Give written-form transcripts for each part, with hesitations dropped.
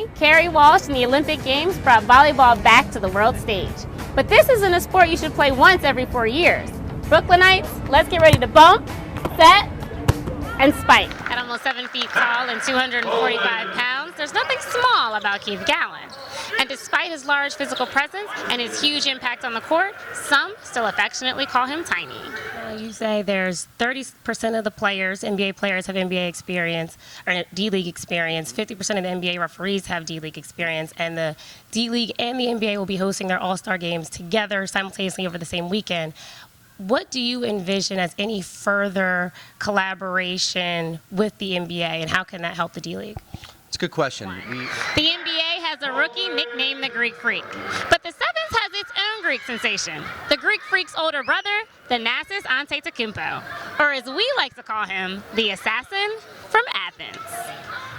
May, Carrie Walsh and the Olympic Games brought volleyball back to the world stage. But this isn't a sport you should play once every 4 years. Brooklynites, let's get ready to bump, set, and spike. At almost 7 feet tall and 245 pounds, there's nothing small about Keith Gallen. And despite his large physical presence and his huge impact on the court, some still affectionately call him tiny. You say there's 30% of the players, NBA players, have NBA experience, or D-League experience. 50% of the NBA referees have D-League experience, and the D-League and the NBA will be hosting their All-Star games together simultaneously over the same weekend. What do you envision as any further collaboration with the NBA, and how can that help the D-League? It's a good question. The NBA has a rookie nicknamed the Greek Freak, but the Sevens has its own Greek sensation, the Greek Freak's older brother, Thanasis Antetokounmpo, or as we like to call him, the Assassin from Athens.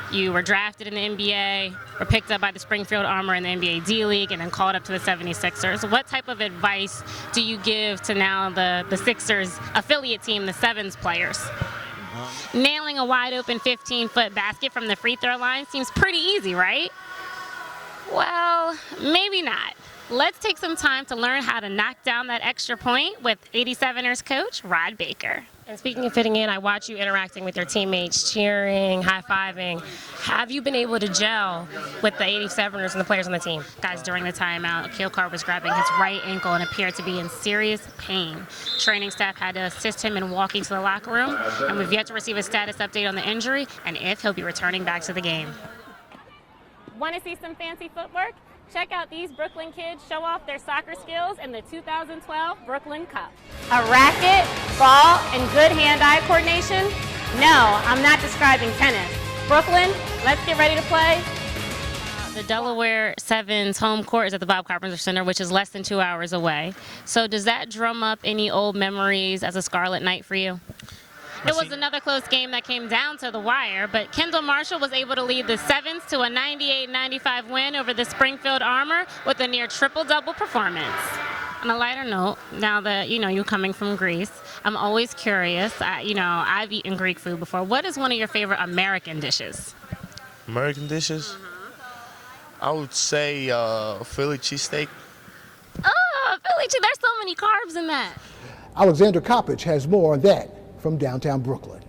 You were drafted in the NBA, were picked up by the Springfield Armor in the NBA D-League, and then called up to the 76ers. What type of advice do you give to now the Sixers affiliate team, the Sevens players? Nailing a wide-open 15-foot basket from the free throw line seems pretty easy, right? Well, maybe not. Let's take some time to learn how to knock down that extra point with 87ers coach Rod Baker. And speaking of fitting in, I watch you interacting with your teammates, cheering, high-fiving. Have you been able to gel with the 87ers and the players on the team? Guys, during the timeout, Kilcar was grabbing his right ankle and appeared to be in serious pain. Training staff had to assist him in walking to the locker room, and we've yet to receive a status update on the injury and if he'll be returning back to the game. Want to see some fancy footwork? Check out these Brooklyn kids show off their soccer skills in the 2012 Brooklyn Cup. A racket, ball, and good hand-eye coordination? No, I'm not describing tennis. Brooklyn, let's get ready to play. The Delaware Sevens home court is at the Bob Carpenter Center, which is less than 2 hours away. So does that drum up any old memories as a Scarlet Knight for you? It was another close game that came down to the wire, but Kendall Marshall was able to lead the Sevens to a 98-95 win over the Springfield Armor with a near triple-double performance. On a lighter note, now that you're coming from Greece, I'm always curious. I've eaten Greek food before. What is one of your favorite American dishes? American dishes? I would say Philly cheesesteak. Oh, Philly cheese! There's so many carbs in that. Alexandra Coppadge has more on that from downtown Brooklyn.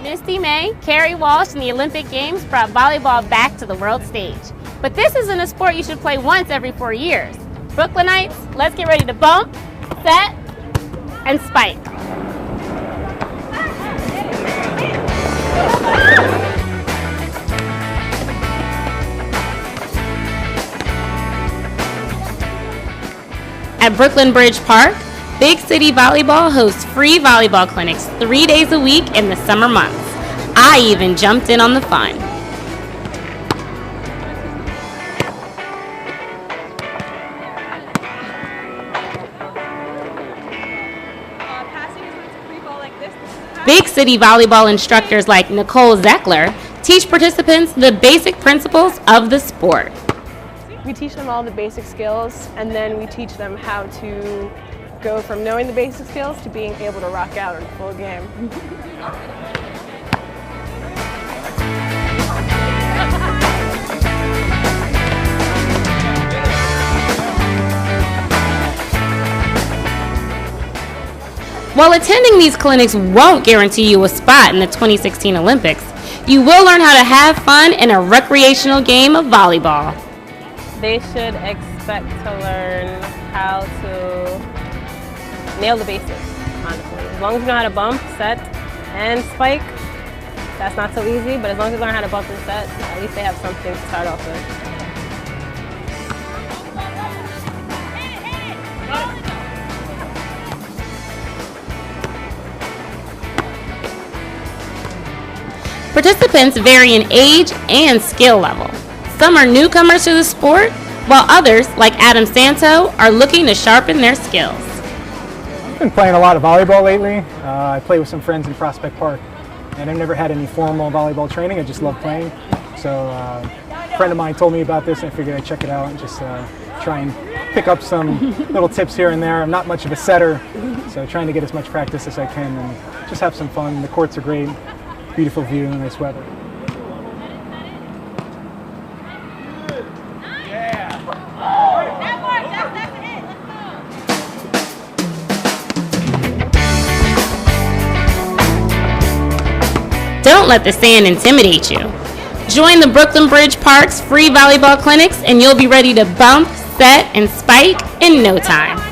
Misty May, Carrie Walsh and the Olympic Games brought volleyball back to the world stage. But this isn't a sport you should play once every 4 years. Brooklynites, let's get ready to bump, set, and spike. At Brooklyn Bridge Park, Big City Volleyball hosts free volleyball clinics 3 days a week in the summer months. I even jumped in on the fun. Big City Volleyball instructors like Nicole Zeckler teach participants the basic principles of the sport. We teach them all the basic skills, and then we teach them how to go from knowing the basic skills to being able to rock out in a full game. While attending these clinics won't guarantee you a spot in the 2016 Olympics, you will learn how to have fun in a recreational game of volleyball. They should expect to learn how to nail the basics, honestly. As long as you know how to bump, set, and spike, that's not so easy, but as long as you learn how to bump and set, at least they have something to start off with. Participants vary in age and skill level. Some are newcomers to the sport, while others, like Adam Santo, are looking to sharpen their skills. I've been playing a lot of volleyball lately. I play with some friends in Prospect Park, and I've never had any formal volleyball training. I just love playing. So a friend of mine told me about this, and I figured I'd check it out and just try and pick up some little tips here and there. I'm not much of a setter, so trying to get as much practice as I can and just have some fun. The courts are great, beautiful view, and nice weather. Don't let the sand intimidate you. Join the Brooklyn Bridge Park's free volleyball clinics and you'll be ready to bump, set, and spike in no time.